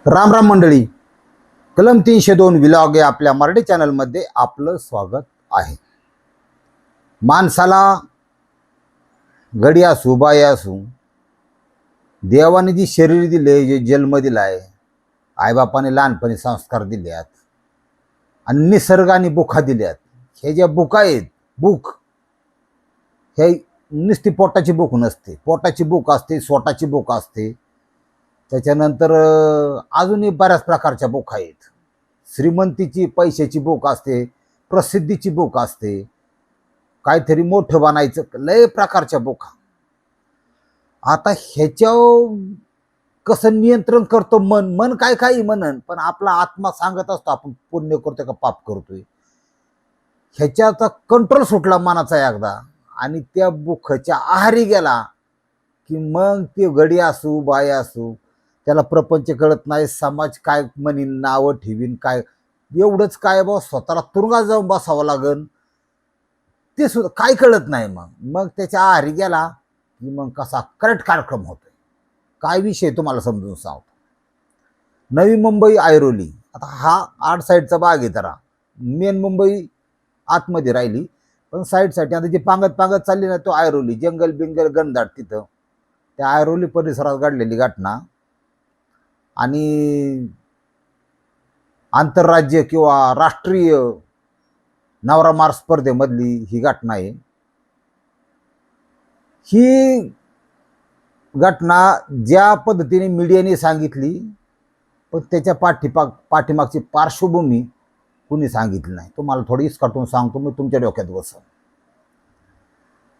राम राम मंडळी. कलम 302 विलॉग या आपल्या मराठी चॅनलमध्ये आपलं स्वागत आहे. माणसाला गडी असू बाई असू, देवाने जी शरीर दिले, जे जन्म दिलाय, आईबापाने लहानपणी संस्कार दिल्यात आणि निसर्गाने बुखा दिल्यात. हे ज्या बुका आहेत, बुक हे नुसती पोटाची बुक नसते. पोटाची बुक असते, स्वतःची बुक असते. त्याच्यानंतर अजूनही बऱ्याच प्रकारच्या बुक आहेत. श्रीमंतीची पैशाची बुक असते, प्रसिद्धीची बुक असते, काहीतरी मोठं बनायचं, लय प्रकारच्या बुका. आता ह्याच्यावर कसं नियंत्रण करतो मन? मन काय काही म्हणन, पण आपला आत्मा सांगत असतो आपण पुण्य करतोय का पाप करतोय. ह्याच्याचा कंट्रोल सुटला मनाचा एकदा आणि त्या बुखच्या आहारी गेला की मग ते गडी असू बाय असू, त्याला प्रपंच कळत नाही, समाज काय म्हणीन, नावं ठेवीन काय, एवढंच काय बा स्वतःला तुरुंगात जाऊन बसावं लागन ते सुद्धा काय कळत नाही. मग त्याच्या आहारी गेला की मग कसा करेक्ट कार्यक्रम होतोय. काय विषय तुम्हाला समजून सांगतो. नवी मुंबई ऐरोली, आता हा आठ साईडचा भाग आहे. जरा मेन मुंबई आतमध्ये राहिली, पण साईडसाठी आता जी पांगत पांगत चालली ना, तो ऐरोली जंगल बिंगल गणदाट तिथं त्या ऐरोली परिसरात घडलेली घटना आणि आंतरराज्य किंवा राष्ट्रीय नवरा मार स्पर्धेमधली ही घटना आहे. ही घटना ज्या पद्धतीने मीडियाने सांगितली, पण त्याच्या पाठीमागची पार्श्वभूमी कुणी सांगितली नाही. तुम्हाला थोडी इसकाटून सांगतो, मी तुमच्या डोक्यात बसव.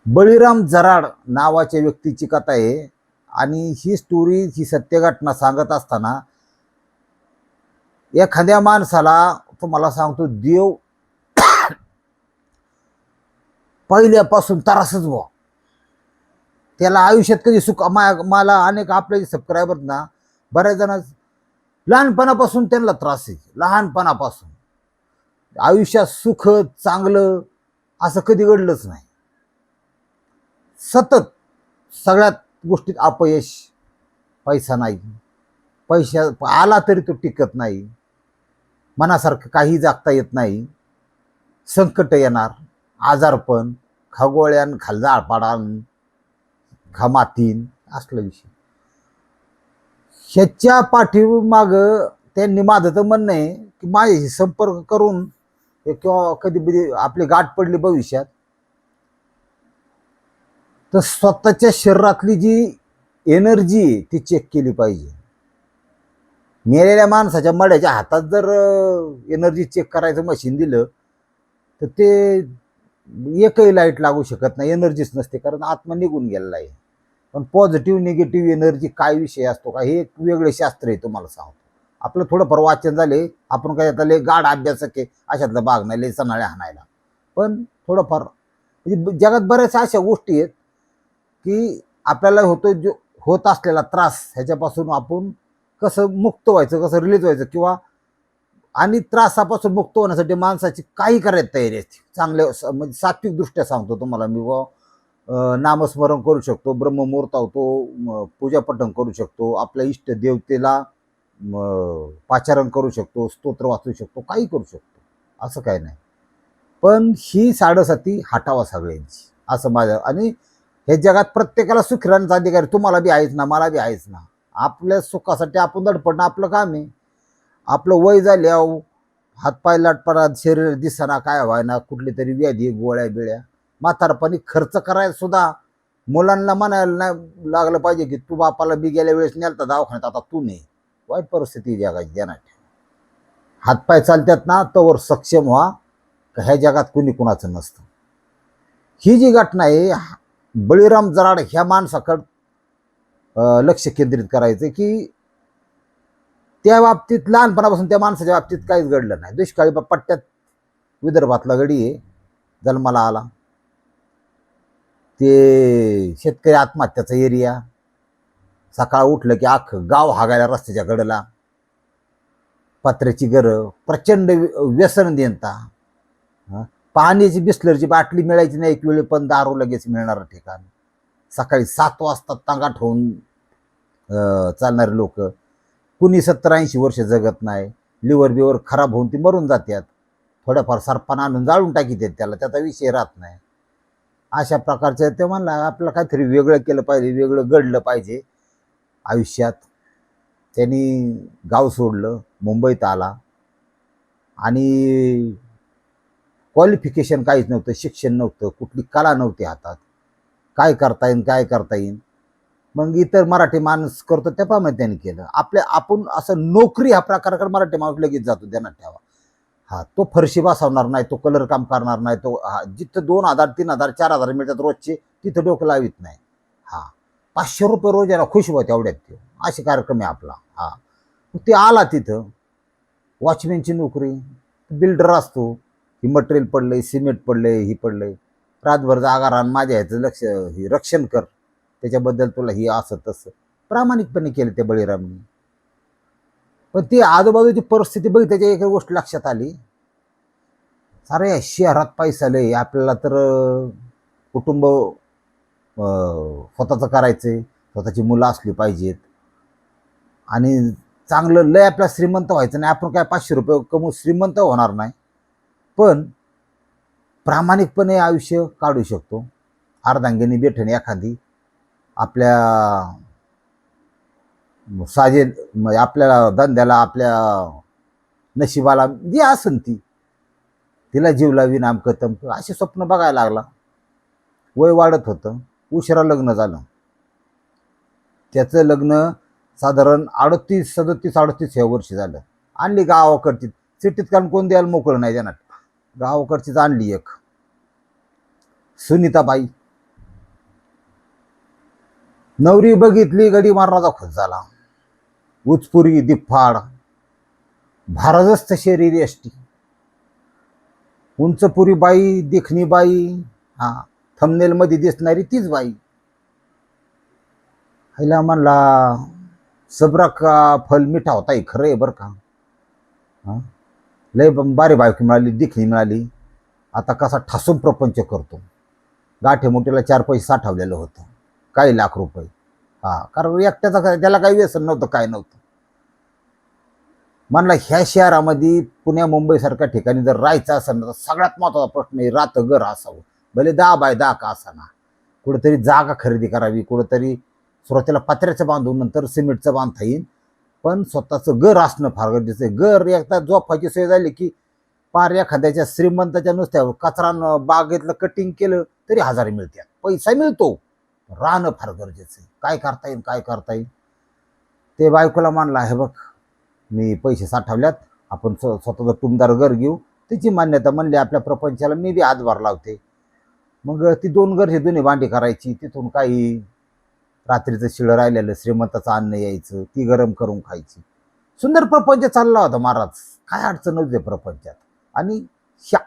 बळीराम जराड नावाच्या व्यक्तीची कथा आहे आणि ही स्टोरी, ही सत्य घटना सांगत असताना एखाद्या माणसाला तुम्हाला सांगतो, देव पहिल्यापासून त्रासच व्हा. त्याला आयुष्यात कधी सुख, मला अनेक आपले सबस्क्रायबर ना, बऱ्याच जण लहानपणापासून त्यांना त्रास आहे. लहानपणापासून आयुष्यात सुख चांगलं असं कधी घडलंच नाही. सतत सगळ्यात गोष्टीत अपयश, पैसा नाही, पैसा आला तरी तो टिकत नाही, मनासारखं काही जागता येत नाही, संकट येणार, आजारपण, खगोळ्यान खालजाळपाडान खमातीन असलं विषय. ह्याच्या पाठीमाग त्यांनी, माझं तर म्हणणं आहे की माझ्याशी संपर्क करून किंवा कधी आपली गाठ पडली भविष्यात, तर स्वतःच्या शरीरातली जी एनर्जी आहे ती चेक केली पाहिजे. मेलेल्या माणसाच्या मड्याच्या हातात जर एनर्जी चेक करायचं मशीन दिलं तर ते एकही लाईट लागू शकत नाही, एनर्जीच नसते, कारण आत्मा निघून गेलेला आहे. पण पॉझिटिव्ह निगेटिव्ह एनर्जी काय विषय असतो का, हे एक वेगळे शास्त्र आहे. तुम्हाला सांगतो, आपलं थोडंफार वाचन झाले, आपण काय आता लय गाढ अभ्यासक आहे अशातला भाग नाही, लय सनाळे हाणायला, पण थोडंफार म्हणजे जगात बऱ्याचशा अशा गोष्टी आहेत की आपल्याला होतो, जो होत असलेला त्रास ह्याच्यापासून आपण कसं मुक्त व्हायचं, कसं रिलीज व्हायचं, किंवा आणि त्रासापासून मुक्त होण्यासाठी माणसाची काही करायची तयारी असते. चांगल्या म्हणजे सात्विक दृष्ट्या सांगतो तुम्हाला मी, नामस्मरण करू शकतो, ब्रह्ममुहूर्त होतो, पूजापठण करू शकतो, आपल्या इष्ट देवतेला पाचारण करू शकतो, स्तोत्र वाचू शकतो, काही करू शकतो, असं काही नाही. पण ही साडेसाती हटावा सगळ्यांची, असं माझं. आणि हे जगात प्रत्येकाला सुखी राहण्याचा अधिकार तुम्हाला बी आहेच ना, मला बी आहेच ना. आपल्या सुखासाठी आपण धडपडणं आपलं काम आहे. आपलं वय झाल्यावर हातपाय लाटपणात, शरीर दिसना, काय व्हायना, कुठली तरी व्याधी, गोळ्या बिळ्या, म्हातारपणी खर्च करायला सुद्धा मुलांना म्हणायला नाही लागलं पाहिजे की तू बापाला बी गेल्या वेळेस नेलता दवाखान्यात, आता तू नाही. वाईट परिस्थिती जगाची देणार. हातपाय चालतात ना तोवर सक्षम व्हा, ह्या जगात कुणी कुणाचं नसतं. ही जी घटना आहे, बळीराम जराड ह्या माणसाकडं लक्ष केंद्रित करायचं की त्या बाबतीत लहानपणापासून त्या माणसाच्या बाबतीत काहीच घडलं नाही. दुष्काळी पट्ट्यात विदर्भातला गडी आहे, जन्माला आला. ते शेतकरी आत्महत्याचा एरिया, सकाळ उठलं की अख्खं गाव हागायला रस्त्याच्या कडेला, पत्र्याची घरं, प्रचंड व्यसन देणता, पाण्याची बिस्लरची बाटली मिळायची नाही एक वेळी, पण दारू लगेच मिळणारं ठिकाण, सकाळी 7 वाजता तांगाट होऊन चालणारे लोक, कुणी 70-80 वर्ष जगत नाही. लिव्हर बिवर खराब होऊन ती मरून जातात. थोड्याफार सरपान आणून जाळून टाकीत त्याला, त्याचा विषय राहत नाही. अशा प्रकारचं ते म्हणला आपल्याला काहीतरी वेगळं केलं पाहिजे, वेगळं घडलं पाहिजे आयुष्यात. त्यांनी गाव सोडलं, मुंबईत आला आणि क्वालिफिकेशन काहीच नव्हतं, शिक्षण नव्हतं, कुठली कला नव्हती हातात. काय करता येईल काय करता येईल. मग इतर मराठी माणूस करतो त्याप्रमाणे त्यांनी केलं. आपण असं नोकरी हा प्रकार मराठी माणूस लगेच जातो, ध्यानात ठेवा. हा, तो फरशी बसवणार नाही, तो कलर काम करणार नाही, तो जिथं 2,000 3,000 4,000 मिळतात रोजचे तिथं डोकं लावित नाही. हा, 500 रुपये रोज याला खुश होते एवढ्यात ते. असे कार्यक्रम आहे आपला. हा, ते आला तिथं वॉचमॅनची नोकरी, बिल्डर असतो, ही मटेरियल पडलंय, सिमेंट पडलंय, ही पडलंय, रातभर जागा राहून माझ्या ह्याचं रक्षण कर, त्याच्याबद्दल तुला ही असं तसं प्रामाणिकपणे केलं ते बळीरामनी. पण ती आजूबाजूची परिस्थिती बघितली, त्याच्या एक गोष्ट लक्षात आली, सारे शहरात पैसा लय आपल्याला, तर कुटुंब स्वतःचं करायचंय, स्वतःची मुलं असली पाहिजेत आणि चांगलं लय आपल्या श्रीमंत व्हायचं नाही. आपण काय 500 रुपये कमवून श्रीमंत होणार नाही, पण प्रामाणिकपणे आयुष्य काढू शकतो. अर्धांगिनी बेठणी एखादी आपल्या साजेल, आपल्या धंद्याला, आपल्या नशिबाला जी असन ती, तिला जीव लावी नामकं तमकं अशी स्वप्न बघायला लागला. वय वाढत होतं, उशिरा लग्न झालं. त्याचं लग्न साधारण 38 ह्या वर्षी झालं. आणली गावाकडची, सिटीत कारण कोण द्यायला मोकळं नाही देणार, गावाकडचीच आणली एक सुनीताबाई. नवरी बघितली, गडी मारणाचा खुश झाला. उचपुरी, दिफाड, भारदस्त शरीर यष्टी, उंचपुरी बाई, देखणी बाई, हा, थंबनेल मध्ये दिसणारी तीच बाई. ह्याला म्हणला सबरा का फल मिठा होता, खरं आहे बरं का. हा, लय बारी बायको मिळाली, देखणी मिळाली, आता कसा ठासून प्रपंच करतो. गाठे मोठीला 4 पैसे साठवलेलं होतं, काही लाख रुपये. हा, कारण एकट्याचा त्याला काही व्यसन नव्हतं, काय नव्हतं. म्हणला ह्या शहरामध्ये पुण्या मुंबईसारख्या ठिकाणी जर राहायचं असेल तर सगळ्यात महत्त्वाचा प्रश्न आहे, राहतं घर असावं, भले 10 बाय 10 का असाना. कुठेतरी जागा खरेदी करावी, कुठेतरी सुरुवातीला पत्र्याचं बांधून नंतर सिमेंटचं बांधता येईल, पण स्वतःचं घर असणं फार गरजेचं आहे. घर एकदा झोपायची सोय झाली की पार एखाद्याच्या श्रीमंताच्या नुसत्या कचरा बागेतलं कटिंग केलं तरी 1000 मिळतात, पैसा मिळतो. राहणं फार गरजेचं आहे. काय करता येईल काय करता येईल. ते बायकोला म्हणला, हे बघ मी पैसे साठवल्यात, आपण स्वतःचं टुमदार घर घेऊ. त्याची मान्यता म्हणली, आपल्या प्रपंचाला मी बी हातभार लावते. मग ती 2 घरची दोन्ही भांडी करायची, तिथून काही रात्रीचं शिळं राहिलेलं श्रीमंताचं अन्न यायचं, ती गरम करून खायची. सुंदर प्रपंच चालला होता महाराज, काय अडचण नव्हती प्रपंचात. आणि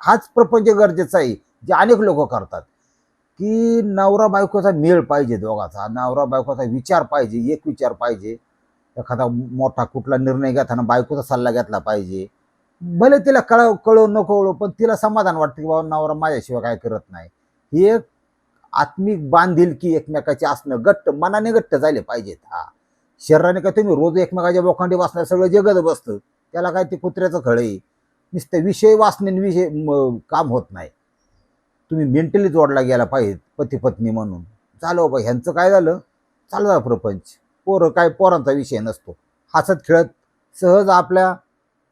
हाच प्रपंच गरजेचा आहे जे अनेक लोक करतात, की नवरा बायकोचा मेळ पाहिजे, दोघाचा नवरा बायकोचा विचार पाहिजे, एक विचार पाहिजे. एखादा मोठा कुठला निर्णय घेताना बायकोचा सल्ला घेतला पाहिजे. भले तिला कळो न कळो, पण तिला समाधान वाटतं की बाबा नवरा माझ्याशिवाय काय करत नाही. ही एक आत्मिक बांधिलकी एकमेकाची असणं, घट्ट मनाने घट्ट झाले पाहिजेत. हा, शरीराने काय तुम्ही रोज एकमेकाच्या बोखांडी वाचणार, सगळं जगत बसतं, त्याला काय ते कुत्र्याचं खळ आहे. नुसते विषय वाचणे विषय काम होत नाही. तुम्ही मेंटली जोडला गेला पाहिजे, पती पत्नी म्हणून. झालं बाबा ह्यांचं काय झालं, चालू प्रपंच. पोरं काय, पोरांचा विषय नसतो, हसत खेळत सहज आपल्या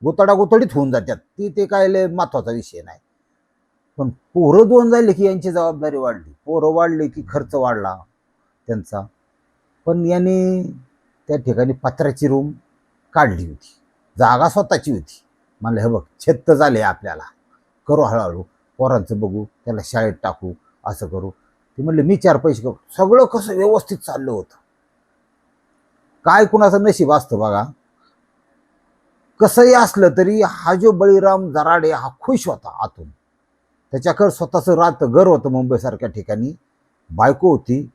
गोतडागोतडीत होऊन जातात, ते काय लय महत्वाचा विषय नाही. पण पोरं 2 झाले की यांची जबाबदारी वाढली, पोरं वाढली की खर्च वाढला त्यांचा. पण यांनी त्या ठिकाणी पत्र्याची रूम काढली होती, जागा स्वतःची होती. म्हणलं हे बघ छत्त झाले आपल्याला, करू हळूहळू, पोरांचं बघू, त्याला शाळेत टाकू, असं करू. ते म्हणले मी 4 पैसे करू. सगळं कसं व्यवस्थित चाललं होतं. काय कुणाचं नशीब असतं बघा. कसंही असलं तरी हा जो बळीराम जराडे हा खुश होता आतून. त्याच्याकडे स्वतःचं घर होतं मुंबईसारख्या ठिकाणी, बायको होती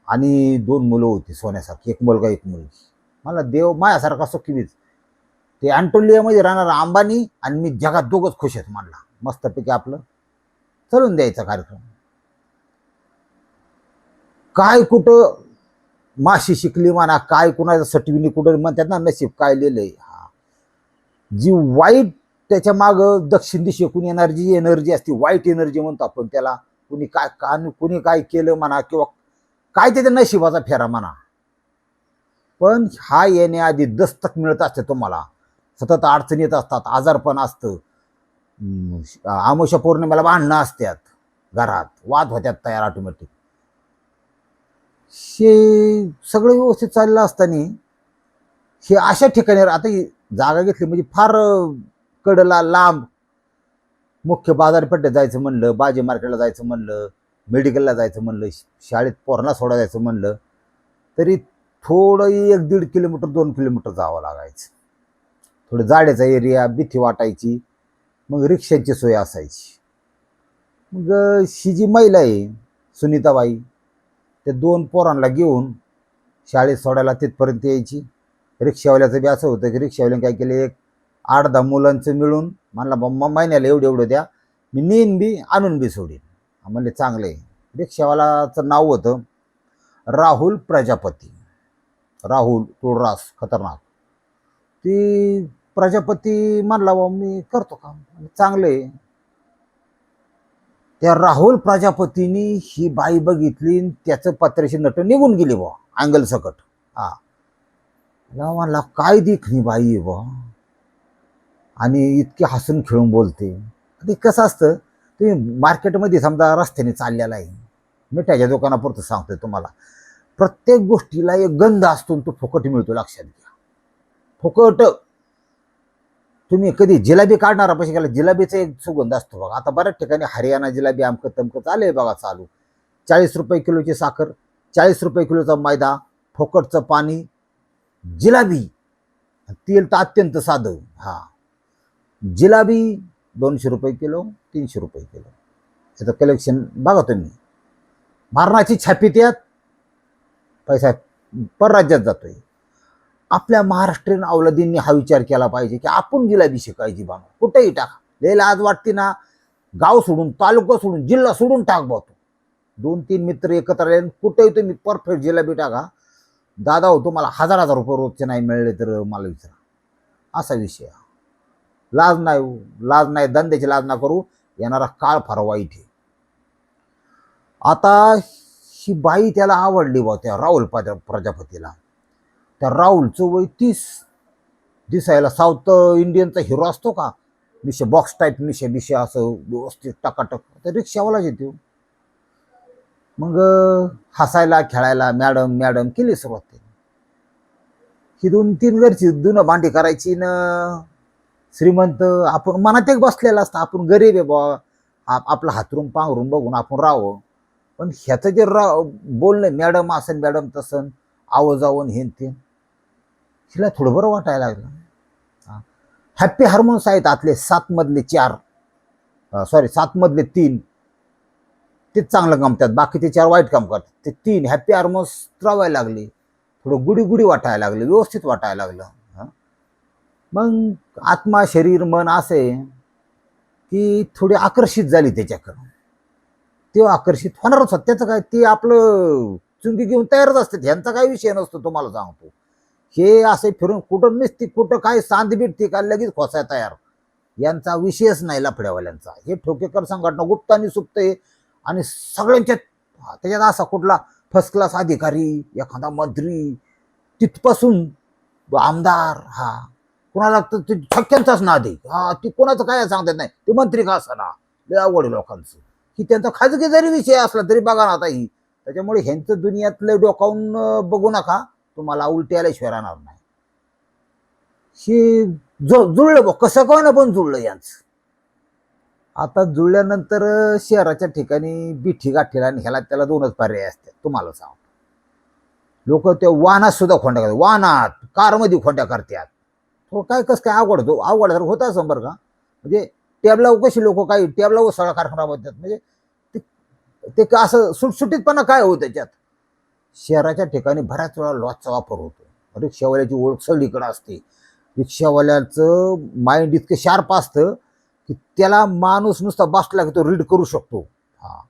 आणि 2 मुलं होती सोन्यासारखी, 1 मुलगा 1 मुलगी. मला देव मायासारखा सुखीच. ते अँटोलियामध्ये राहणारा अंबानी आणि मी जगात दोघंच खुश आहेत. म्हणला मस्तपैकी आपलं चलून द्यायचा कार्यक्रम. काय कुठं माशी शिकली म्हणा, काय कुणाचं सटविनी कुठं म्हणतात ना, नशीब काय लिहिलंय. हा, जी वाईट त्याच्या मागं दक्षिण दिशेकून येणारी जी एनर्जी असते, वाईट एनर्जी म्हणतो आपण त्याला. कुणी काय केलं म्हणा, किंवा काय त्याच्या नशिबाचा फेरा म्हणा, पण हा येण्याआधी दस्तक मिळत असते तुम्हाला. सतत अडचणी येत असतात, आजारपण असतं, आमोशा पौर्णिमेला भांडणं असतात घरात, वाद होत्यात तयार ऑटोमॅटिक. हे सगळं व्यवस्थित चाललं असताना हे अशा ठिकाणी आता ही जागा घेतली म्हणजे फार कडला लांब, मुख्य बाजारपेठेत जायचं म्हणलं, भाजी मार्केटला जायचं म्हणलं, मेडिकलला जायचं म्हणलं, शाळेत पोरांना सोडा जायचं म्हणलं, तरी थोडं 1-1.5 किलोमीटर 2 किलोमीटर जावं लागायचं. थोडं जाड्याचा एरिया, भीती वाटायची. मग रिक्षाची सोय असायची. मग ही जी महिला आहे सुनीताबाई, त्या 2 पोरांना घेऊन शाळेत सोडायला तिथपर्यंत यायची. रिक्षावाल्याचं बी असं होतं की रिक्षावाल्याने काय केलं, एक 8-10 मुलांचं मिळून म्हणला बाबा महिन्याला एवढं द्या, मी नेईन बी आणून बी सोडीन. म्हणले चांगलं आहे. रिक्षावालाचं नाव होतं राहुल प्रजापती. राहुल तुळरास खतरनाक. ती प्रजापती म्हणला बाबा मी करतो काम, चांगले. त्या राहुल प्रजापतींनी ही बाई बघितली, त्याचं पत्र्याची नट निघून गेली बा अँगल सकट. हा, म्हणला काय देखणी बाई आहे बा, आणि इतके हसून खेळून बोलते. ते कसं असतं, तुम्ही मार्केटमध्ये समजा रस्त्याने चाललेला आहे, मिठाच्या दुकानापुरतं सांगतोय तुम्हाला, प्रत्येक गोष्टीला एक गंध असतो, तो फुकट मिळतो, लक्षात घ्या. फुकट. तुम्ही कधी जिलेबी काढणारा पैसे गेला, जिलेबीचा एक सुगंध असतो बघा. आता बऱ्याच ठिकाणी हरियाणा जिलेबी अमकं तमकं चालू बघा चालू. 40 रुपये किलोची साखर, 40 रुपये किलोचा मैदा, फुकटचं पाणी, जिलेबी, तेल तर अत्यंत साधं. हा, जिलेबी 200 रुपये किलो, 300 रुपये किलो. याचं कलेक्शन बघा तुम्ही. मारणाची छापी, त्यात पैसा परराज्यात जातोय. आपल्या महाराष्ट्रीयन अवलादींनी हा विचार केला पाहिजे की आपण जिलेबी शिकायची बाबा, कुठेही टाका. लय आज वाटते ना, गाव सोडून, तालुका सोडून, जिल्हा सोडून टाक बघतो. 2-3 मित्र एकत्र आले, कुठेही तुम्ही परफेक्ट जिलेबी टाका. दादा हो, तुम्हाला 1000 रुपये रोजचे नाही मिळले तर मला विचारा. असा विषय. लाज नाही, धंद्याची लाज ना करू. येणारा काळ फार वाईट आहे. आता ही बाई त्याला आवडली बा, त्या राहुल प्रजापतीला. त्या राहुलचं वय 30, दिसायला साऊथ इंडियनचा हिरो असतो का, मिशे बॉक्स टाईप मिशे असं व्यवस्थित टकाटक. तर रिक्षावालाच येतो. मग हसायला खेळायला मॅडम मॅडम केली सुरुवात. ही 2-3 घरची दुनं भांडी करायची ना. श्रीमंत आपण मनात एक बसलेला असतं, आपण गरीब आहे बा, आपला हातरून पांघरून बघून आपण राहावं. पण ह्याचं जे बोलणं, मॅडम असन मॅडम तसन, आवाजावून हे ते, हिला थोडं बरं वाटायला लागलं. हॅप्पी हार्मोन्स आहेत आतले 7 मधले 4, 7 मधले 3, तेच चांगलं काम करतात, बाकी ते 4 वाईट काम करतात. ते 3 हॅप्पी हार्मोन्स स्त्रावायला लागले, थोडं गुडी वाटायला लागलं, व्यवस्थित वाटायला लागलं. मग आत्मा शरीर मन असे की थोडी आकर्षित झाली त्याच्याकडं. ते आकर्षित होणारच होत. त्याचं काय, ते आपलं चुंगी घेऊन तयारच असते, ह्यांचा काही विषय नसतो. तुम्हाला सांगतो, हे असे फिरून कुठं नसते, कुठं काय सांद बिटते का लगेच खोसाय तयार. यांचा विषयच नाही लफड्यावाल्यांचा. हे ठोकेकर संघटना गुप्त आणि सुप्त आहे. आणि सगळ्यांच्यात त्याच्यात असा कुठला फर्स्ट क्लास अधिकारी, एखादा मंत्री, तिथपासून आमदार, हा कुणाला तर छक्क्यांचाच नाद आहे. हा, ती कोणाचं काय सांगतात नाही, ते मंत्री का असना, लय आवड लोकांचं. की त्यांचा खाजगी जरी विषय असला तरी बघा ना आता ही. त्याच्यामुळे ह्यांचं दुनियातलं डोकावून बघू नका, तुम्हाला उलटी आल्याशिवाय राहणार नाही. हे जुळलं बघ, कसं काय ना पण जुळलं यांचं. आता जुळल्यानंतर शहराच्या ठिकाणी बिठी गाठीला आणि ह्याला त्याला 2च पर्याय असतात. तुम्हाला सांगतो, लोक त्या वाहनात सुद्धा खोंड्या करतात, वाहनात कारमध्ये खोंड्या करतात. तो काय कसं काय अवघड जर होता असं बरं का. म्हणजे टॅबला कशी लोक काही टॅबला सगळा कारखाना बनतात, म्हणजे ते असं सुटसुटीतपणा काय होतं त्याच्यात. शहराच्या ठिकाणी बऱ्याच वेळा लॉजचा वापर होतो. रिक्षावाल्याची ओळख सगळीकडे असते. रिक्षावाल्याचं माइंड इतकं शार्प असतं की त्याला माणूस नुसता बसला की तो रीड करू शकतो. हा,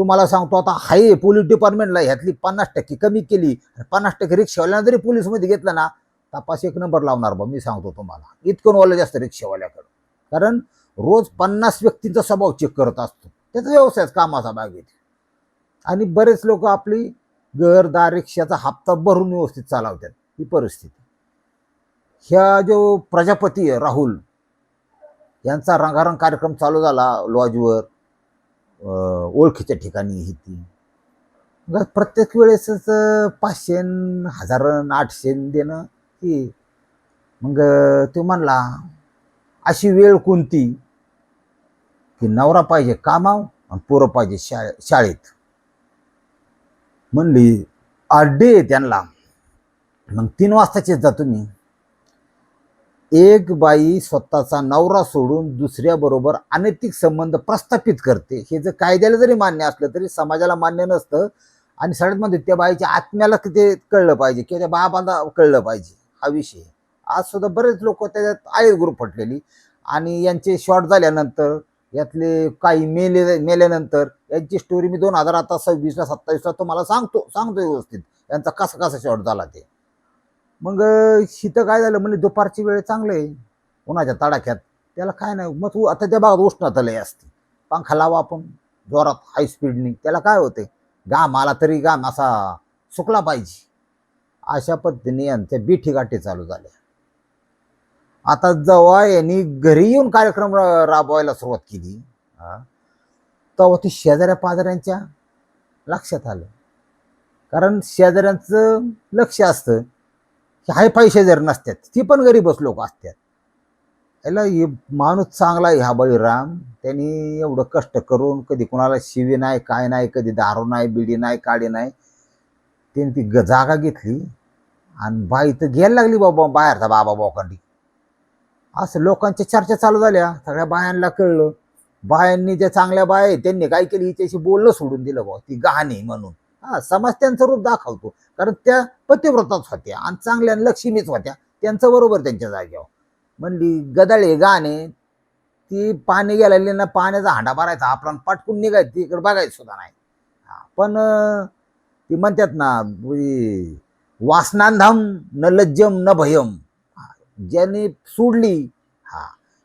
तुम्हाला सांगतो आता हाय पोलीस डिपार्टमेंटला ह्यातली 50% कमी केली, 50% रिक्षावाल्यांना जरी पोलीसमध्ये घेतलं ना, तपास एक नंबर लावणार बा. मी सांगतो तुम्हाला, इतकं नॉलेज असतं रिक्षावाल्याकडं. कारण रोज 50 व्यक्तींचा स्वभाव चेक करत असतो. त्याचा व्यवसाय कामाचा भाग येते. आणि बरेच लोक आपली घरदार रिक्षाचा हप्ता भरून व्यवस्थित चालवतात. ही परिस्थिती. ह्या जो प्रजापती आहे राहुल यांचा रंगारंग कार्यक्रम चालू झाला लॉजवर, ओळखीच्या ठिकाणी ही ती. मग प्रत्येक वेळेसच 500 1000 800 देणं की. मग तो म्हणला अशी वेळ कोणती की नवरा पाहिजे कामाव आणि पोरं पाहिजे शाळेत. म्हणली डे त्यांना. मग 3 वाजताचेच जा तुम्ही. एक बाई स्वतःचा नवरा सोडून दुसऱ्या बरोबर अनैतिक संबंध प्रस्थापित करते, हे जर कायद्याला जरी मान्य असलं तरी समाजाला मान्य नसतं. आणि सगळ्यात म्हणजे त्या बाईच्या आत्म्याला ते कळलं पाहिजे किंवा त्या बाबाला कळलं पाहिजे हा विषय. आज सुद्धा बरेच लोक त्याच्यात आहेत ग्रुप फटलेली. आणि यांचे शॉर्ट झाल्यानंतर यातले काही मेल्यानंतर यांची स्टोरी मी 2026ला 27ला तुम्हाला सांगतो व्यवस्थित यांचा कसा कसा शॉर्ट झाला ते. मग शीतं काय झालं म्हणजे दुपारची वेळ चांगलं आहे उन्हाच्या तडाख्यात, त्याला काय नाही. मग आता त्या भागात उष्णता लय असते, पंखा लावा आपण जोरात हाय स्पीडनी, त्याला काय होते घाम आला तरी घाम असा सुकला पाहिजे. अशा पद्धतीने यांच्या बिठी गाठी चालू झाल्या. आता जेव्हा यांनी घरी येऊन कार्यक्रम राबवायला सुरुवात केली तेव्हा ती शेजाऱ्या पाजाऱ्यांच्या लक्षात आलं. कारण शेजाऱ्यांचं लक्ष असतं की हाय पैसे जर नसतात ती पण गरीबच लोक असतात. याला हे माणूस चांगला आहे हा बळीराम, त्यांनी एवढं कष्ट करून कधी कोणाला शिवी नाही काय नाही, कधी दारू नाही बिडी नाही काडी नाही, त्याने ती जागा घेतली आणि बाई तर घ्यायला लागली बाबा बाहेरचा बाबा बोकांडी. असं लोकांच्या चर्चा चालू झाल्या. सगळ्या बायांना कळलं. बायांनी ज्या चांगल्या बाया आहेत त्यांनी काय केलं हिच्याशी बोलणं सोडून दिलं बाबा, ती गहाणी म्हणून. समाज त्यांचं रूप दाखवतो. कारण त्या पतिव्रताच होत्या आणि चांगल्या लक्ष्मीच होत्या, त्यांचं बरोबर त्यांच्या जाग्यावर. म्हणली गदाळे गाणे ती पाणी गेलेली ना, पाण्याचा हांडा भरायचा आपला पटकून निघायचं, इकडे बघायचं सुद्धा नाही. पण ती म्हणतात ना वासनांधाम न लज्जम न भयम. ज्यांनी सोडली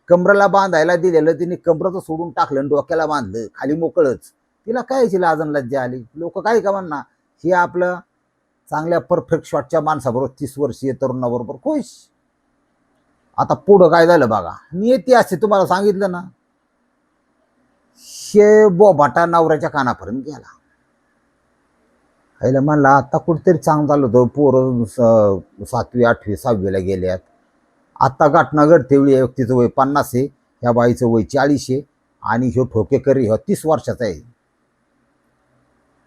कमराला बांधायला दिलेलं तिने कमरचं सोडून टाकलं, डोक्याला बांधलं, खाली मोकळच. तिला कायची लाजन लज्जा आली. लोक काय का म्हणणार हे आपलं चांगल्या परफेक्ट शॉटच्या माणसाबरोबर 30 वर्षीय तरुणाबरोबर खुश. आता पुढं काय झालं बघा. नियती असते तुम्हाला सांगितलं ना. बोभाटा नवऱ्याच्या कानापर्यंत गेला. आईला म्हणला आता कुठेतरी चांगलं झालं होतं, पोरं 7वी 8वी 6वीला गेल्यात. आत्ता घटना घडते वेळी व्यक्तीचं वय 50 आहे, ह्या बाईचं वय 40 आहे आणि ह्यो ठोकेकरी ह्यो 30 वर्षाचा आहे.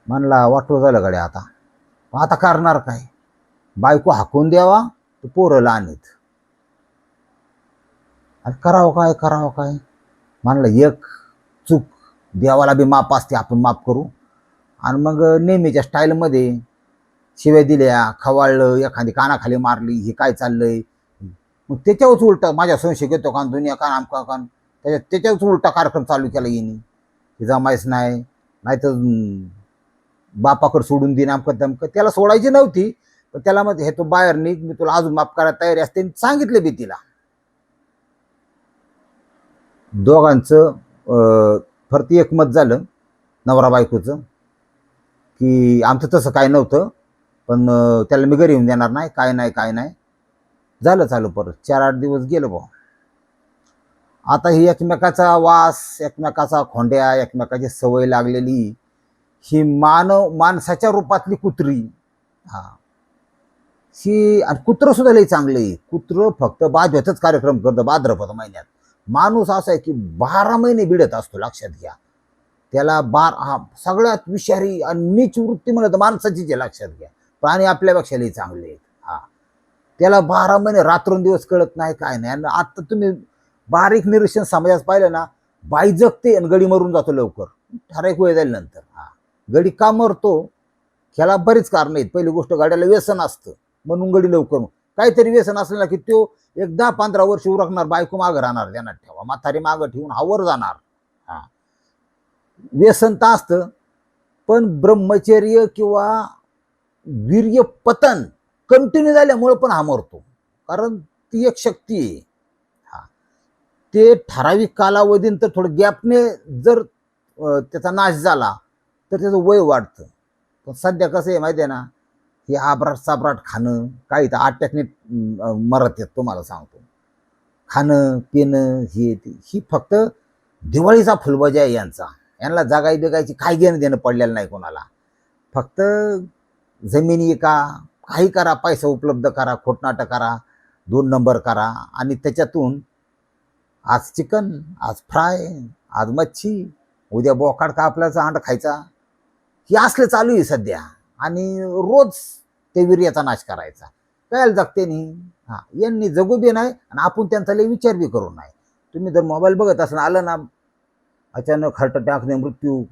म्हणला वाटलं झालं गड्या. आता करणार काय? बायको हाकून द्यावा तर पोरं लहान आहेत. आणि करावं काय? म्हणलं एक चूक देवाला बी माप असते, आपण माफ करू. आणि मग नेहमीच्या स्टाईलमध्ये शिव्या दिल्या, खवाळलं, एखादी कानाखाली मारली, हे काय चाललंय. मग त्याच्यावरच उलटा माझ्या संशय घेतो का दुनिया का आमका का त्याच्यावरच उलटा कार्यक्रम चालू केला येईनी. हे जमायच नाही, नाहीतर बापाकडे सोडून देईन आमकं तमकं. त्याला सोडायची नव्हती, पण त्याला मग हे तो बाहेर निघ, मी तुला अजून माफ करायला तयारी असते सांगितलं बी तिला. दोघांचं फरती एकमत झालं नवरा बायकोचं की आमचं तसं काय नव्हतं, पण त्याला मी घरी येऊन देणार नाही, काय नाही. झालं चालू. परत 4-8 दिवस गेलं भाऊ. आता ही एकमेकाचा वास, एकमेकाचा खोंड्या, एकमेकाची सवय लागलेली ही माणसाच्या रूपातली कुत्री. ही कुत्रं सुद्धा लई चांगलं आहे. कुत्रं फक्त बाजवतच कार्यक्रम करतं भाद्रपद महिन्यात. माणूस असा आहे की 12 महिने बिडत असतो, लक्षात घ्या. त्याला सगळ्यात विषारी आणि नीच वृत्ती म्हणत माणसाची जे लक्षात घ्या. प्राणी आपल्यापेक्षा लई चांगले आहेत. त्याला 12 महिने रात्रंदिवस कळत नाही काय नाही. आणि आता तुम्ही बारीक निरीक्षण समाजात पाहिलं ना, बाई जगते आणि गडी मरून जातो लवकर, ठराविक वेळ जाईल नंतर. गडी का मरतो ह्याला बरीच कारण आहेत. पहिली गोष्ट गाड्याला व्यसन असतं म्हणून गडी लवकर. काहीतरी व्यसन असलं की तो 10-15 वर्ष उरकणार, बायको मागं राहणार, ध्यानात ठेवा. म्हातारी मागं ठेवून हावर जाणार. व्यसन तर असतं पण ब्रह्मचर्य किंवा वीर्य पतन कंटिन्यू झाल्यामुळं पण हा मरतो, कारण ती एक शक्ती आहे. हा, ते ठराविक कालावधीनंतर थोडं गॅपने जर त्याचा नाश झाला तर त्याचं वय वाढतं. पण सध्या कसं आहे माहिती आहे ना, हे आबराट साबराट खाणं, काही तर अटॅकने मरत आहेत तुम्हाला सांगतो. खाणं पिणं ही फक्त दिवाळीचा फुलबजा आहे यांचा. यांना जागाई बिगायची काही घेणं देणं पडलेलं नाही कोणाला. फक्त जमिनी का काही करा, पैसा उपलब्ध करा, खोटनाटं करा, 2 नंबर करा, आणि त्याच्यातून आज चिकन, आज फ्राय, आज मच्छी, उद्या बोकाड का आपल्याचा अंड खायचा, हे असलं चालू आहे सध्या. आणि रोज ते वीर्याचा नाश करायचा. काय जगते नाही. हां, यांनी जगू बी नाही आणि आपण त्यांचा लई विचार बी करू नाही. तुम्ही जर मोबाईल बघत असं आलं ना, अचानक हार्ट अटॅकने मृत्यू,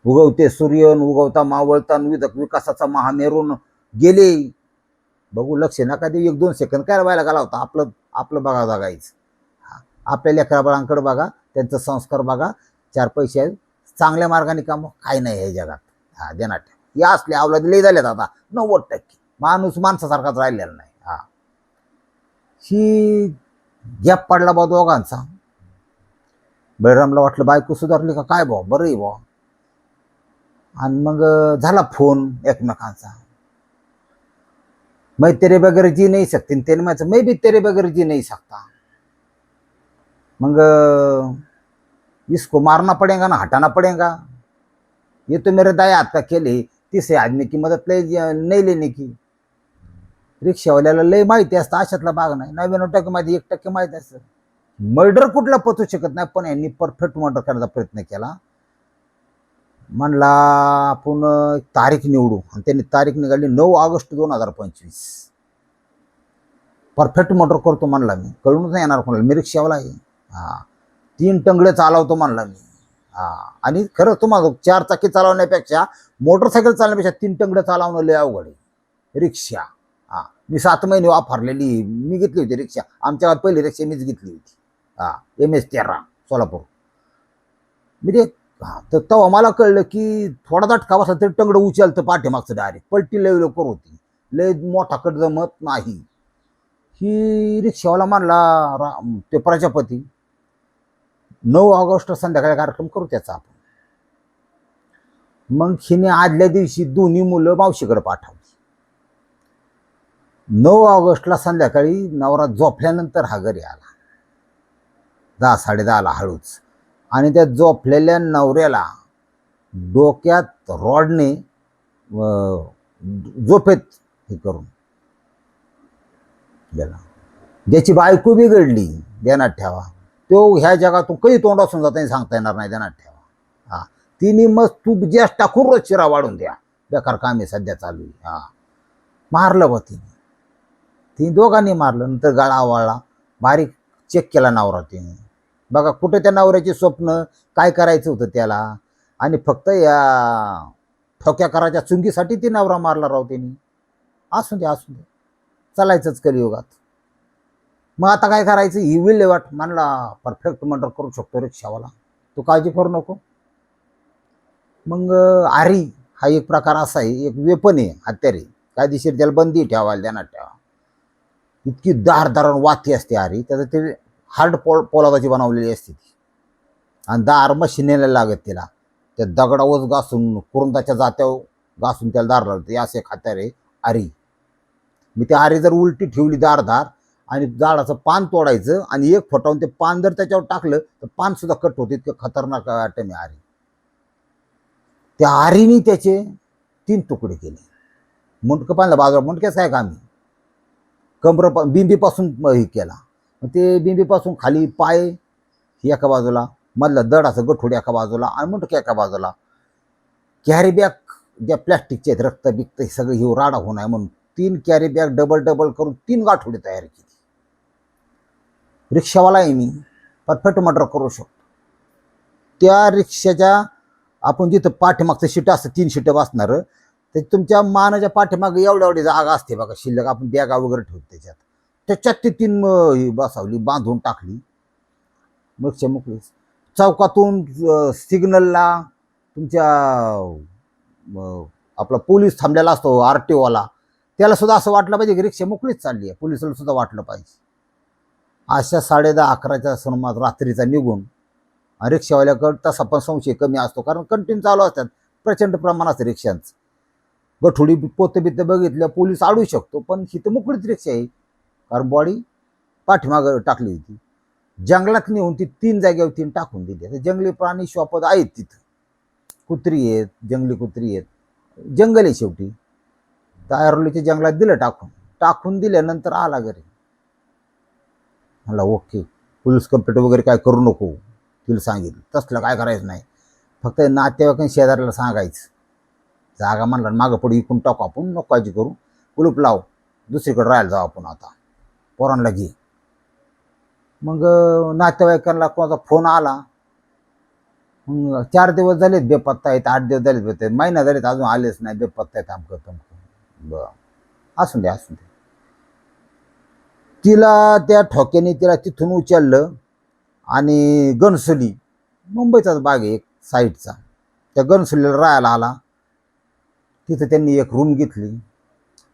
उगवते सूर्य उगवता मावळता विकासाचा महामेरून गेले. बघू, लक्ष नका देऊ, 1-2 सेकंद काय व्हायला घाला होता. आपलं आपलं बघा जगायचं. आपल्या लेकराबाळांकडे बघा, त्यांचं संस्कार बघा, 4 पैसे आहेत, चांगल्या मार्गाने कामं, काही नाही हे जगात. हा, देणार या असले अवलाद लई झाल्यात आता 90%. माणूस माणसासारखाच राहिलेला नाही. हा, ही गॅप पडला बा दोघांचा. बळरामला वाटलं बायको सुधारली का काय बा, बरं आहे बा. आणि मग झाला फोन एकमेकांचा. मैं तेरे बगैर जी नहीं सकती, तेरे मैं भी तेरे बगैर जी नहीं सकता. मग इसको मारना पड़ेगा ना हटाना पड़ेगा, ये तो मेरे दाएं हाथ का खेल है, तीसरे आदमी की मदद नहीं लेने की. रिक्षावाल्याला लय माहिती असतं, अशातला भाग नाही. 99% मध्ये 1% माहिती असतं. मर्डर कुठला पचू शकत नाही, पण यांनी परफेक्ट मर्डर करण्याचा प्रयत्न केला. म्हणला आपण तारीख निवडू, आणि त्यांनी तारीख निघाली 9 ऑगस्ट 2025. परफेक्ट मर्डर करतो म्हणला मी, कळूनच नाही येणार कोणाला, मी रिक्षावाला आहे. हा, 3 टंगडे चालवतो म्हणला मी. हा, आणि खरं तुम्हाला 4 चाकी चालवण्यापेक्षा, मोटरसायकल चालवण्यापेक्षा 3 टंगडे चालवणं लय अवघड आहे. रिक्षा, हा, मी 7 महिने वापरलेली, मी घेतली होती रिक्षा. आमच्या गावात पहिली रिक्षा मीच घेतली होती. हा, MS13 सोलापूर. मी ते तर तेव्हा मला कळलं की थोडा झटका बसला तरी टंगडं उचलतं पाठीमागचं डायरेक्ट. पलटी लय लवकर होती, लय मोठा कट जमत नाही. ही रिक्षावाला म्हणला ते प्रजापती, 9 ऑगस्ट संध्याकाळी कार्यक्रम करू त्याचा आपण. मग हिने आदल्या दिवशी दोन्ही मुलं मावशीकडे पाठवली. 9 ऑगस्टला संध्याकाळी नवरा झोपल्यानंतर हा घरी आला, 10-10:30ला हळूच. आणि त्या झोपलेल्या नवऱ्याला डोक्यात रॉडने झोपेत हे करून गेला. ज्याची बायको बिघडली, ध्यानात ठेवा, तो ह्या जगातून काही तोंड असून जाता सांगता येणार नाही, ध्यानात ठेवा. हा, तिने मग तूप गॅस टाकून रोज शिरा वाढून द्या, बेकार काम आहे सध्या चालू आहे. हा, मारलं बा तिने दोघांनी मारलं. नंतर गळा आवळला, बारीक चेक केला नवरा तिने. बघा कुठं त्या नवऱ्याची स्वप्न, काय करायचं होतं त्याला, आणि फक्त या ठोक्या करायच्या चुंगीसाठी ती नवरा मारला राव त्यांनी. असू दे असू दे, चालायचंच कलियुगात. मग आता काय करायचं, ही विल्हेवाट. म्हणला परफेक्ट मर्डर करू शकतो रिक्षावाला, तू काळजी करू नको. मग आरी हा एक प्रकार असा आहे, एक वेपन आहे, हत्यारे, कायदेशीर त्याला बंदी ठेवायला, ध्यानात ठेवा. इतकी दार वाती असते आरी, त्याचं ते हार्ड पोलादाची बनवलेली असते ती, आणि दार मशिनेला लागत तिला. त्या दगडावच घासून, कुरुंदाच्या जात्यावर घासून त्याला दार लागते. असे खात्यार आहे आरी. मी त्या आरी जर उलटी ठेवली दार आणि झाडाचं पान तोडायचं आणि एक फटावून ते पान जर त्याच्यावर टाकलं तर पान सुद्धा कट होते. इतकं खतरनाक आयटम आहे आरी. त्या आरीने त्याचे 3 तुकडे केले. मुंडकं पाहिलं बाजूला, मुंडक्याच काय काम आहे, बिंबीपासून हे केला. ते बिंबीपासून खाली पाय एका बाजूला, मधला दड असं गठोड एका बाजूला, आणि मुंडके एका बाजूला. कॅरी बॅग ज्या प्लॅस्टिकचे आहेत, रक्त बिक्त हे सगळं हिव राडा होऊ नये म्हणून 3 कॅरी बॅग डबल करून 3 गाठोडे तयार केली. रिक्षावाला आहे मी, परफेक्ट मर्डर करू शकतो. त्या रिक्षाच्या आपण जिथं पाठीमागचं शीट असतं, 3 शीटं बसणार, ते तुमच्या मानाच्या पाठीमागे एवढी जागा असते बघा शिल्लक, आपण बॅगा वगैरे ठेवतो त्याच्यात ते 3 बसवली, बांधून टाकली. मग मोकळी. चौकातून सिग्नलला तुमच्या आपला पोलीस थांबलेला असतो RTO वाला, त्याला सुद्धा असं वाटलं पाहिजे की रिक्षा मोकळीच चालली आहे, पोलिसाला सुद्धा वाटलं पाहिजे. अशा 10:30-11च्या सुमारास रात्रीचा निघून रिक्षावाल्याकडं तसा पण संशय कमी असतो, कारण कंटिन्यू चालू असतात प्रचंड प्रमाणात रिक्षांचं. गठोडी पोतं बितं बघितलं पोलीस अडू शकतो, पण ही तर मोकळीच रिक्षा आहे, कारण बॉडी पाठीमागं टाकली होती. जंगलात नेऊन ती 3 जागेवर 3 टाकून दिली. तर जंगली प्राणी श्वापद आहेत तिथं, कुत्री आहेत, जंगली कुत्री आहेत, जंगल आहे शेवटी. तर ऐरोलीच्या जंगलात दिलं टाकून दिल्यानंतर आला घरी. मला ओके, पोलीस कंप्लेंट वगैरे काय करू नको, तिला सांगितलं तसलं काय करायचं नाही, फक्त नातेवाईक शेजाऱ्याला सांगायचं. जागा म्हणला मागं पुढे इकून टाकू आपण, नको काळजी करू, कुलूप लाव, दुसरीकडे राहायला जाऊ आपण, आता पोरांना घे. मग नातेवाईकांना कोणाचा फोन आला. मग 4 दिवस झालेत बेपत्ता आहेत, 8 दिवस झालेत बेपत्ता, महिना झालेत अजून आलेच नाही, बेपत्ता आहेत आमकं तमकं. बरं, असून दे. तिला त्या ठोक्याने तिला तिथून उचललं आणि गणसुली, मुंबईचाच भाग आहे एक साईडचा, त्या गणसुलीला राहायला आला. तिथं त्यांनी एक रूम घेतली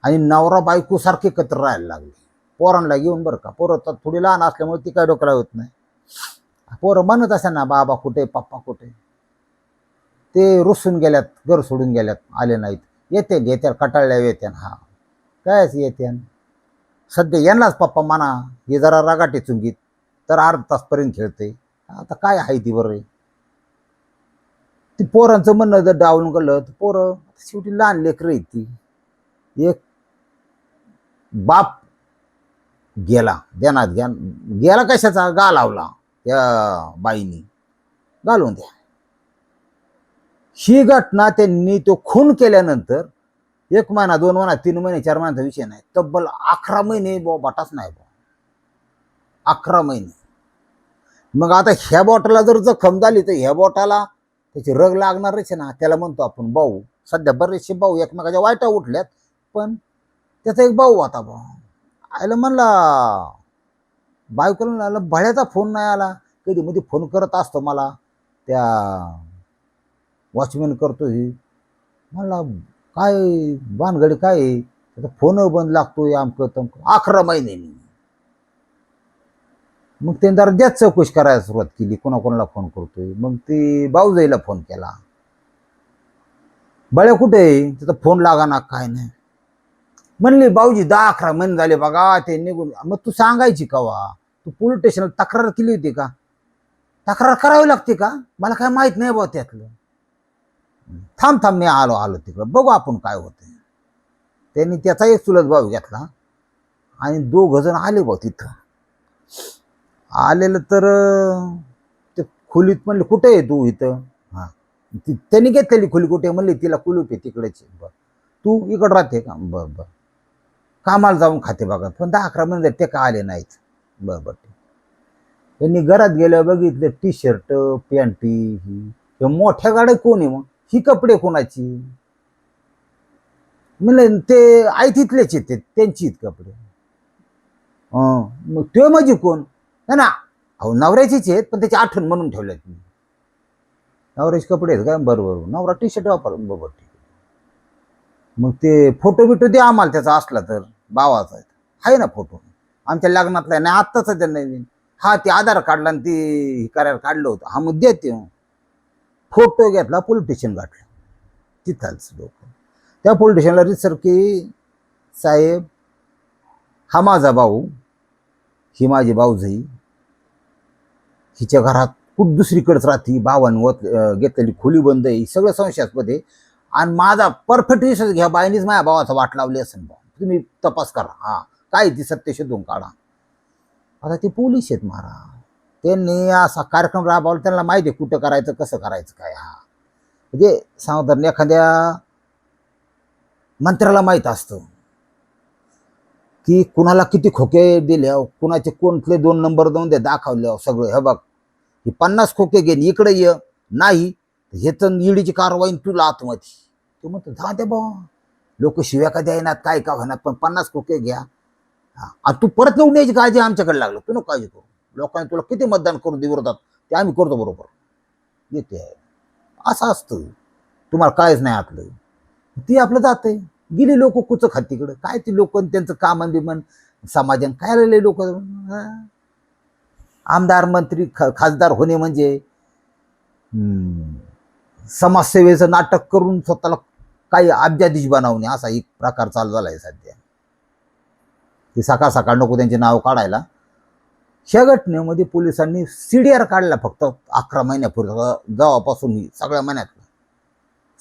आणि नवरा बायको सारखे एकत्र राहायला लागले, पोरांना घेऊन. बरं का, पोरं तर थोडी लहान असल्यामुळे ती काय डोक्याला होत नाही. पोरं म्हणत असे ना, बाबा कुठे, पप्पा कुठे. ते रुसून गेल्यात, घर सोडून गेल्यात, आले नाहीत. येत्या कटाळल्या येत्या, हा कायच येत्या. सध्या यांनाच पप्पा म्हणा, हे जरा रगाटे चुंगीत तर अर्धा तासपर्यंत खेळते. आता काय आहे ती बरं. ती पोरांचं म्हणणं जर डावून गेलं तर पोरं शेवटी लहान लेकरं आहेत ती. एक बाप गेला देण्यात गेला कशाचा, गालावला त्या बाईनी, घालून द्या. ही घटना त्यांनी तो खून केल्यानंतर 1 महिना 2 महिना 3 महिने 4 महिन्याचा विषय नाही, तब्बल 11 महिने बाटाच नाही. 11 महिने. मग आता ह्या बोटाला जर जखम झाली तर ह्या बोटाला त्याची रग लागणारच आहे ना. त्याला म्हणतो आपण भाऊ. सध्या बरेचसे भाऊ एकमेकाच्या वाईटा उठल्यात, पण त्याचा एक भाऊ होता भाऊ. आयला म्हणला, बायकोला आला, भळ्याचा फोन नाही आला. कधी मध्ये फोन करत असतो मला, त्या वॉचमॅन करतो ही. म्हणला काय भानगडी काय, त्याचा फोन बंद लागतोय आमकं तमकं. 11 महिन्यांनी. मग त्यांनी जरा जास्त चौकशी करायला सुरुवात केली, कोणाकोणाला फोन करतोय. मग ते भाऊजाईला फोन केला, बळ्या कुठे आहे, त्याचा फोन लागा ना, काय नाही. म्हणले भाऊजी 10-11 महिने झाले बघा ते निघून. मग तू सांगायची कवा, तू पोलीस स्टेशनला तक्रार केली होती का, तक्रार करावी लागते का, मला काय माहित नाही बा त्यातलं. थांब मी आलो तिकडं, बघू आपण काय होतं. त्यांनी त्याचा एक चुलत भाऊ घेतला आणि 2 जण आले बा तिथं. आलेलं तर ते खोलीत म्हणले कुठे आहे तू इथं. हां, त्यांनी घेतलेली खोली कुठे, म्हणली तिला कुलूप आहे तिकडेच. बरं, तू इकडं राहते का, बरं कामाला जाऊन खाते बघा, पण 10-11 महिने ते का आले नाहीत. बरं ठीक. त्यांनी घरात गेलं, बघितलं टी-शर्ट पॅन्टी ही मोठ्या गाड्या कोण आहे, मग ही कपडे कोणाची. म्हणलं ते आई तिथलेच येते, त्यांची कपडे. मग ते माझी कोण ना, अहो नवऱ्याचीच आहेत, पण त्याची आठवण म्हणून ठेवल्यात मी. नवऱ्याचे कपडे आहेत का, बरोबर, नवरा टी-शर्ट वापर, बरोबर ठीक आहे. मग ते फोटो बिटो दे आम्हाला त्याचा असला तर, भावाचा आहे ना फोटो, आमच्या लग्नातला नाही आत्ताच त्यांना. हा ते आधार काढला आणि ती करायला काढलं होतं. हा मग देते. फोटो घेतला, पोलीस स्टेशन गाठलं. तिथंच लोक त्या पोलीस स्टेशनला रिसर की साहेब, हा माझा भाऊ, ही माझी भाऊजाई, हिच्या घरात कुठ दुसरीकडेच राहते, भावानं घेतलेली खोली बंद आहे, सगळं संशयास्पद आहे. आणि माझा परफेक्ट विश्वास घ्या, बाईनीच माझ्या भावाचा वाट लावली असेल बा, तुम्ही तपास करा, हा काय ती सत्य शोधून काढा. आता ते पोलीस आहेत महाराज, त्यांनी असा कार्यक्रम राबवला, त्यांना माहिती आहे कुठं करायचं, कसं करायचं काय. हा म्हणजे साधारण एखाद्या मंत्र्याला माहीत असतं की कुणाला किती खोके दिले, कुणाचे कोणते 2 नंबर देऊन दे दाखवले सगळं. हे बघ, हे 50 खोके घेईन, इकडे ये नाही हे तर ईडीची कारवाई तुला आतमध्ये. तू म्हणतो जा दे बा, लोक शिव्या का द्यायनात काय का होणार, पण 50 खोके घ्या. हा, तू परत निवडून यायची काळजी आमच्याकडे लागलं, तू नको काळजी करू. लोकांनी तुला किती मतदान करून विरोधात, ते आम्ही करतो बरोबर. येते असं असतं, तुम्हाला कायच नाही आतलं. ती आपलं जाते. गेली लोक कुचक हत्तीकडं, काय ती लोक त्यांचं कामन बिमन समाजन काय राहिले लोक. आमदार मंत्री खासदार होणे म्हणजे समाजसेवेचं नाटक करून स्वतःला काही अब्जाधीश बनवणे असा एक प्रकार चालू झाला आहे सध्या. ते सकाळ सकाळ नको त्यांचे नाव काढायला. ह्या घटनेमध्ये पोलिसांनी CDR काढला फक्त 11 महिन्यापूर्वी, जेव्हापासून सगळ्या महिन्यात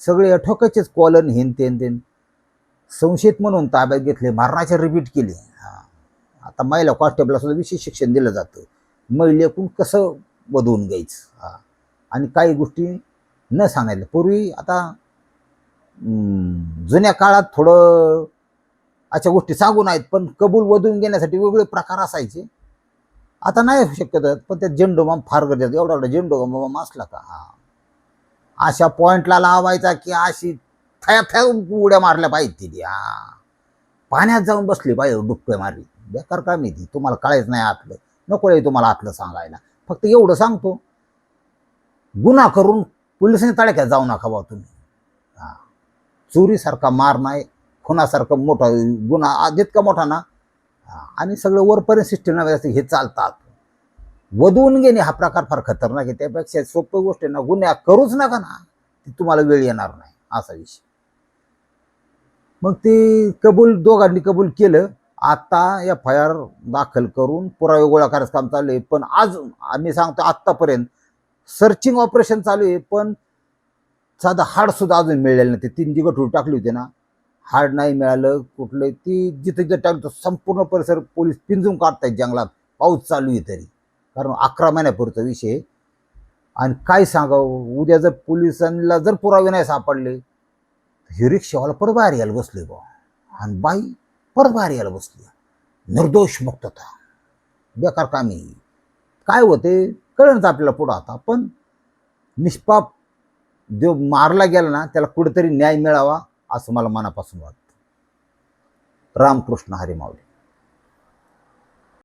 सगळे ठोकायचेच कॉलन हेन संशयित म्हणून ताब्यात घेतले, मारण्याचे रिपीट केले. आता महिला कॉन्स्टेबलला सुद्धा विशेष शिक्षण दिलं जातं, महिलेकून कसं वधवून घ्यायचं. आणि काही गोष्टी न सांगायला पूर्वी, आता जुन्या काळात थोडं अशा गोष्टी सांगून आहेत, पण कबूल वधवून घेण्यासाठी वेगळे प्रकार असायचे. आता नाही शक्यत, पण त्या झेंडूबाम फार गरजेचं. एवढा झेंडूबाम असला का अशा पॉइंटला लावायचा की अशी थया उड्या मारल्या पाहिजे ती. पाण्यात जाऊन बसली पाहिजे, डुबक्या मारली. बेकार का मी ती, तुम्हाला कळायच नाही आतलं, नको रे तुम्हाला आतलं सांगायला. फक्त एवढं सांगतो, गुन्हा करून पोलिसांनी तळक्यात जाऊ नका बा तुम्ही. चोरीसारखा मार नाही, खुनासारखा मोठा गुन्हा जितका मोठा ना, आणि सगळं वरपर्यंत सिस्टम हे चालतात. वधवून घेणे हा प्रकार फार खतरनाक आहे. त्यापेक्षा सोपी गोष्ट आहे ना, गुन्हा करूच नका ना, ती तुम्हाला वेळ येणार नाही असा विषय. मग ते दोघांनी कबूल केलं. आता FIR दाखल करून पुरावे गोळा करायचं काम चालू आहे. पण आज आम्ही सांगतो आत्तापर्यंत सर्चिंग ऑपरेशन चालू आहे, पण साधा हाड सुद्धा अजून मिळालेलं नाही. ते 3 जी गठुडी टाकली होती ना, हाड नाही मिळालं कुठलं. ती जिथे जिथे टाकलं संपूर्ण परिसर पोलीस पिंजून काढतायत जंगलात, पाऊस चालू आहे तरी, कारण 11 महिन्यापूर्वीचा विषय. आणि काय सांगावं, उद्या जर पोलिसांना जर पुरावे नाही सापडले, हे रिक्षावाला परत बाहेर यायला बसले बा, आणि बाई परत बाहेर यायला बसली. निर्दोष मुक्तता, बेकार कामी. काय होते कळणच आपल्याला पुढं आता. पण निष्पाप जो मारला गेला ना, त्याला कुठेतरी न्याय मिळावा असं मला मनापासून वाटतं. रामकृष्ण हरी माऊली.